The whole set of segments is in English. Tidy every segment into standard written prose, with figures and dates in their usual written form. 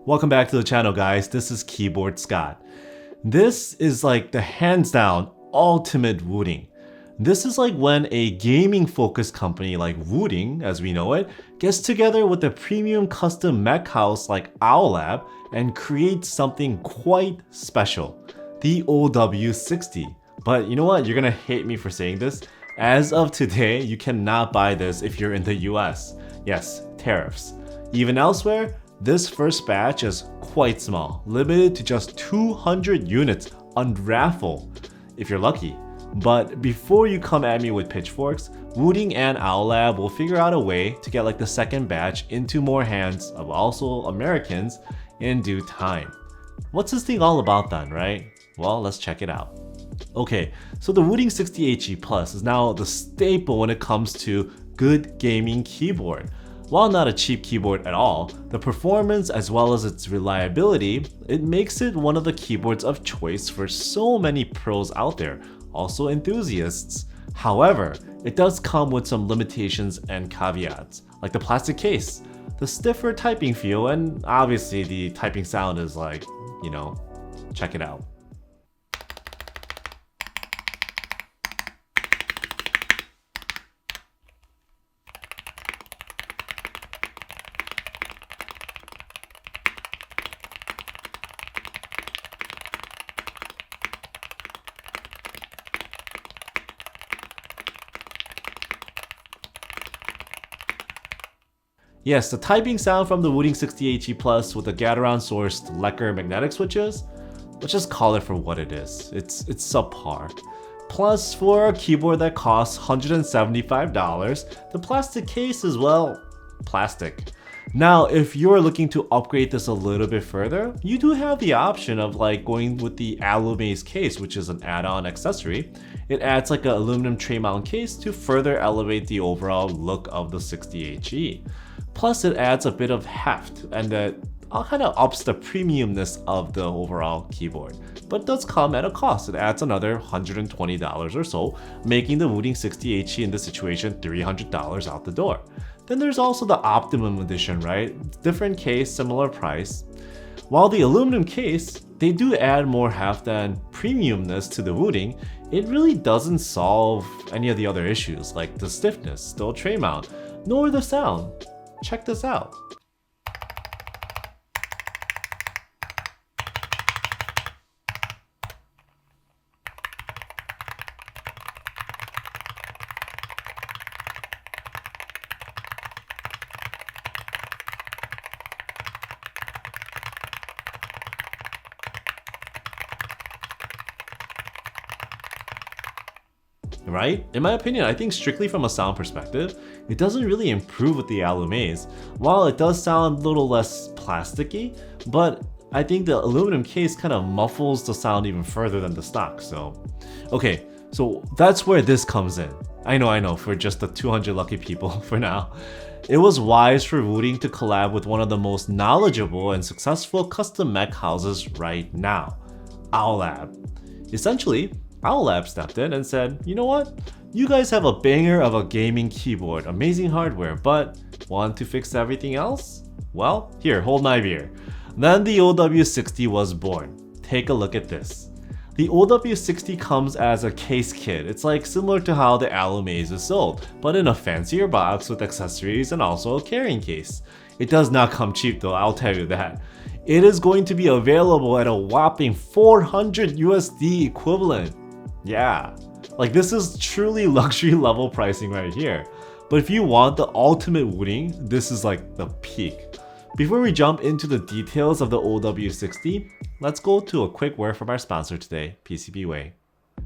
Welcome back to the channel, guys. This is Keyboard Scott. This is like the hands down ultimate Wooting. This is like when a gaming focused company like Wooting, as we know it, gets together with a premium custom mech house like Owlab and creates something quite special, the OW60. But you know what? You're gonna hate me for saying this. As of today, you cannot buy this if you're in the US. Yes, tariffs. Even elsewhere, this first batch is quite small, limited to just 200 units on raffle, if you're lucky. But before you come at me with pitchforks, Wooting and Owlab will figure out a way to get like the second batch into more hands of also Americans in due time. What's this thing all about then, right? Well, let's check it out. Okay, so the Wooting 60 HE Plus is now the staple when it comes to good gaming keyboard. While not a cheap keyboard at all, the performance as well as its reliability, it makes it one of the keyboards of choice for so many pros out there, also enthusiasts. However, it does come with some limitations and caveats, like the plastic case, the stiffer typing feel, and obviously the typing sound is like, check it out. Yes, the typing sound from the Wooting 60 HE Plus with the Gateron sourced lacquer magnetic switches, let's just call it for what it is. It's subpar. Plus, for a keyboard that costs $175, the plastic case is, well, plastic. Now, if you're looking to upgrade this a little bit further, you do have the option of like going with the alu-based case, which is an add-on accessory. It adds like an aluminum tray mount case to further elevate the overall look of the 60 HE. Plus, it adds a bit of heft, and that kind of ups the premiumness of the overall keyboard. But it does come at a cost. It adds another $120 or so, making the Wooting 60 HE in this situation $300 out the door. Then there's also the Optimum Edition, right? Different case, similar price. While the aluminum case, they do add more heft and premiumness to the Wooting, it really doesn't solve any of the other issues like the stiffness, the tray mount, nor the sound. Check this out. Right? In my opinion, I think strictly from a sound perspective, it doesn't really improve with the alu-maze. While it does sound a little less plasticky, but I think the aluminum case kind of muffles the sound even further than the stock. Okay, so that's where this comes in. I know, for just the 200 lucky people for now. It was wise for Wooting to collab with one of the most knowledgeable and successful custom mech houses right now, Owlab. Essentially, Owlab stepped in and said, you know what? You guys have a banger of a gaming keyboard, amazing hardware, but want to fix everything else? Well, here, hold my beer. Then the OW60 was born. Take a look at this. The OW60 comes as a case kit. It's like similar to how the alu-maze is sold, but in a fancier box with accessories and also a carrying case. It does not come cheap though, I'll tell you that. It is going to be available at a whopping 400 USD equivalent. Yeah, like this is truly luxury level pricing right here. But if you want the ultimate Wooting, this is like the peak. Before we jump into the details of the OW60, let's go to a quick word from our sponsor today, PCBWay.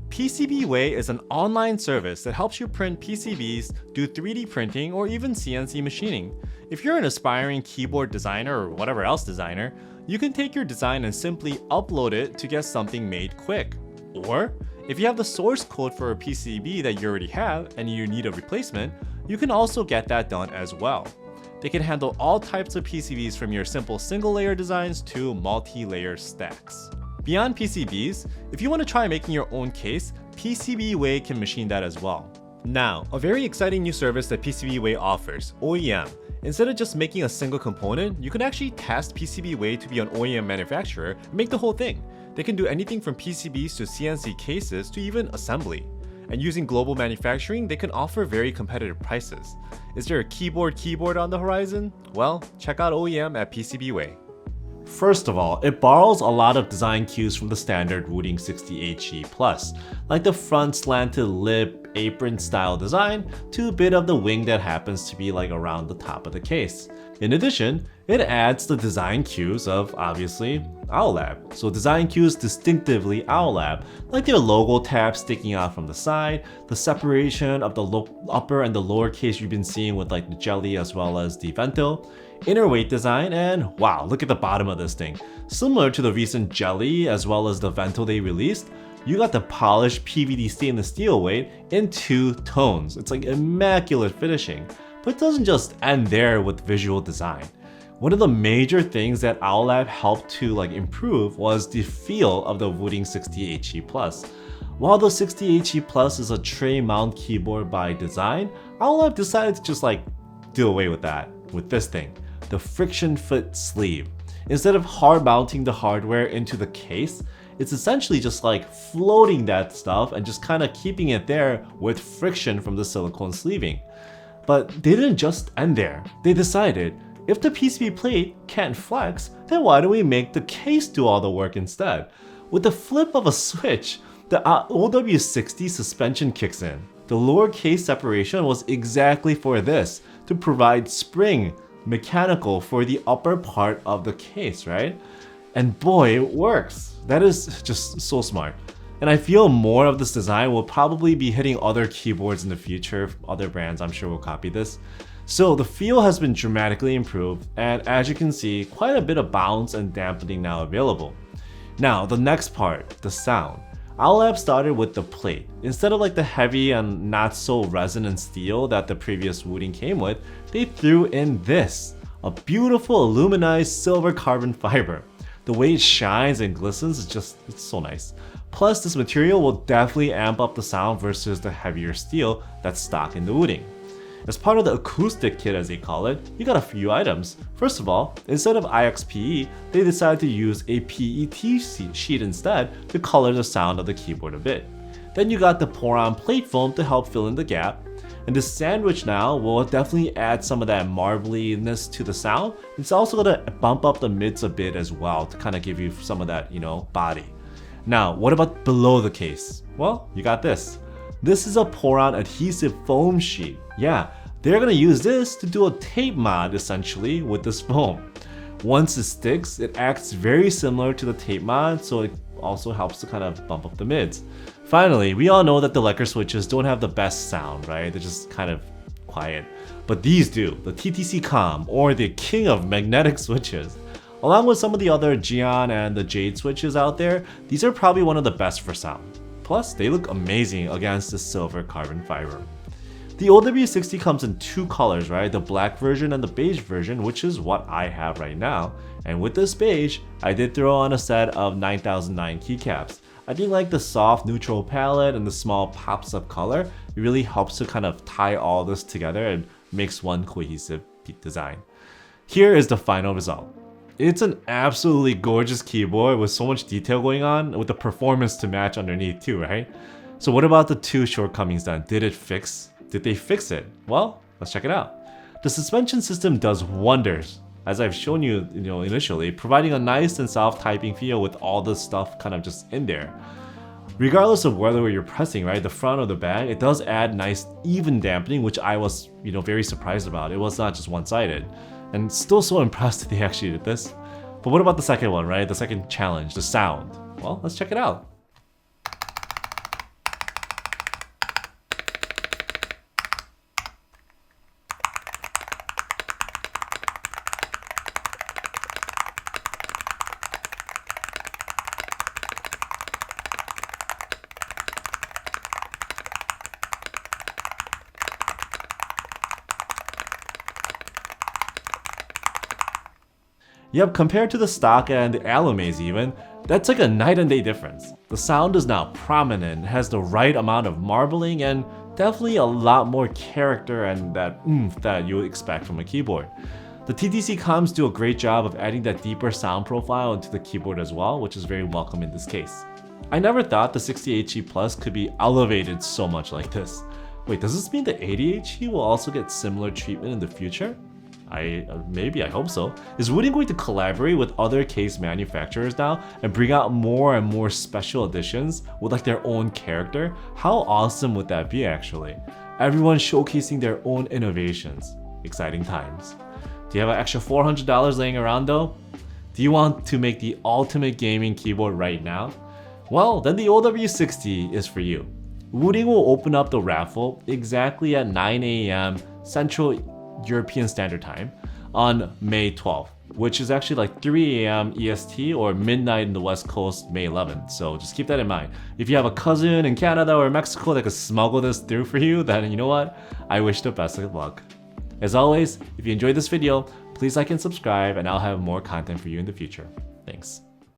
PCBWay is an online service that helps you print PCBs, do 3D printing, or even CNC machining. If you're an aspiring keyboard designer or whatever else designer, you can take your design and simply upload it to get something made quick. Or, if you have the source code for a PCB that you already have and you need a replacement, you can also get that done as well. They can handle all types of PCBs from your simple single layer designs to multi-layer stacks. Beyond PCBs, if you want to try making your own case, PCBWay can machine that as well. Now, a very exciting new service that PCBWay offers, OEM. Instead of just making a single component, you can actually task PCBWay to be an OEM manufacturer and make the whole thing. They can do anything from PCBs to CNC cases to even assembly. And using global manufacturing, they can offer very competitive prices. Is there a keyboard on the horizon? Well, check out OEM at PCBWay. First of all, it borrows a lot of design cues from the standard Wooting 60 HE Plus, like the front slanted lip, apron style design, to a bit of the wing that happens to be like around the top of the case. In addition, it adds the design cues of, obviously, Owlab. So design cues distinctively Owlab, like their logo tab sticking out from the side, the separation of the upper and the lower case you've been seeing with like the jelly as well as the vento, inner weight design, and wow, look at the bottom of this thing. Similar to the recent jelly as well as the vento they released, you got the polished PVD stainless steel weight in 2 tones. It's like immaculate finishing. But it doesn't just end there with visual design. One of the major things that Owlab helped to improve was the feel of the Wooting 60 HE Plus. While the 60 HE Plus is a tray mount keyboard by design, Owlab decided to just do away with that with this thing, the friction fit sleeve. Instead of hard mounting the hardware into the case, it's essentially just floating that stuff and just kind of keeping it there with friction from the silicone sleeving. But they didn't just end there. They decided, if the PCB plate can't flex, then why don't we make the case do all the work instead? With the flip of a switch, the OW60 suspension kicks in. The lower case separation was exactly for this, to provide spring, mechanical for the upper part of the case, right? And boy, it works. That is just so smart. And I feel more of this design will probably be hitting other keyboards in the future. Other brands I'm sure will copy this. So the feel has been dramatically improved, and as you can see, quite a bit of bounce and dampening now available. Now the next part, the sound. Owlab started with the plate. Instead of the heavy and not so resonant steel that the previous Wooting came with, they threw in this, a beautiful aluminized silver carbon fiber. The way it shines and glistens is it's so nice. Plus, this material will definitely amp up the sound versus the heavier steel that's stock in the Wooting. As part of the acoustic kit, as they call it, you got a few items. First of all, instead of IXPE, they decided to use a PET sheet instead to color the sound of the keyboard a bit. Then you got the pour-on plate foam to help fill in the gap. And this sandwich now will definitely add some of that marbliness to the sound. It's also gonna bump up the mids a bit as well to kind of give you some of that, body. Now, what about below the case? Well, you got this. This is a pour-on adhesive foam sheet. Yeah, they're gonna use this to do a tape mod essentially with this foam. Once it sticks, it acts very similar to the tape mod, so it also helps to kind of bump up the mids. Finally, we all know that the lacquer switches don't have the best sound, right? They're just kind of quiet. But these do, the TTC KOM, or the king of magnetic switches. Along with some of the other Geon and the Jade switches out there, these are probably one of the best for sound. Plus, they look amazing against the silver carbon fiber. The OW60 comes in 2 colors, right? The black version and the beige version, which is what I have right now. And with this beige, I did throw on a set of 9009 keycaps. I think the soft neutral palette and the small pops of color, it really helps to kind of tie all this together and makes one cohesive design. Here is the final result. It's an absolutely gorgeous keyboard with so much detail going on, with the performance to match underneath too, right? So what about the 2 shortcomings then? Did they fix it? Well, let's check it out. The suspension system does wonders, as I've shown you, initially, providing a nice and soft typing feel with all this stuff kind of just in there. Regardless of whether you're pressing, right, the front or the back, it does add nice even dampening, which I was, very surprised about. It was not just one-sided. And still so impressed that they actually did this. But what about the second one, right? The second challenge, the sound. Well, let's check it out. Yep, compared to the stock and the Alumaze even, that's like a night and day difference. The sound is now prominent, has the right amount of marbling, and definitely a lot more character and that oomph that you would expect from a keyboard. The TTC KOMs do a great job of adding that deeper sound profile into the keyboard as well, which is very welcome in this case. I never thought the 60 HE Plus could be elevated so much like this. Wait, does this mean the 80 HE will also get similar treatment in the future? Maybe, I hope so. Is Wooting going to collaborate with other case manufacturers now and bring out more and more special editions with like their own character? How awesome would that be actually? Everyone showcasing their own innovations. Exciting times. Do you have an extra $400 laying around though? Do you want to make the ultimate gaming keyboard right now? Well, then the OW60 is for you. Wooting will open up the raffle exactly at 9 AM Central European Standard Time on May 12th, which is actually like 3 AM EST or midnight in the West Coast May 11th. So just keep that in mind. If you have a cousin in Canada or Mexico that could smuggle this through for you, then you know what? I wish the best of luck. As always, if you enjoyed this video, please like and subscribe and I'll have more content for you in the future. Thanks.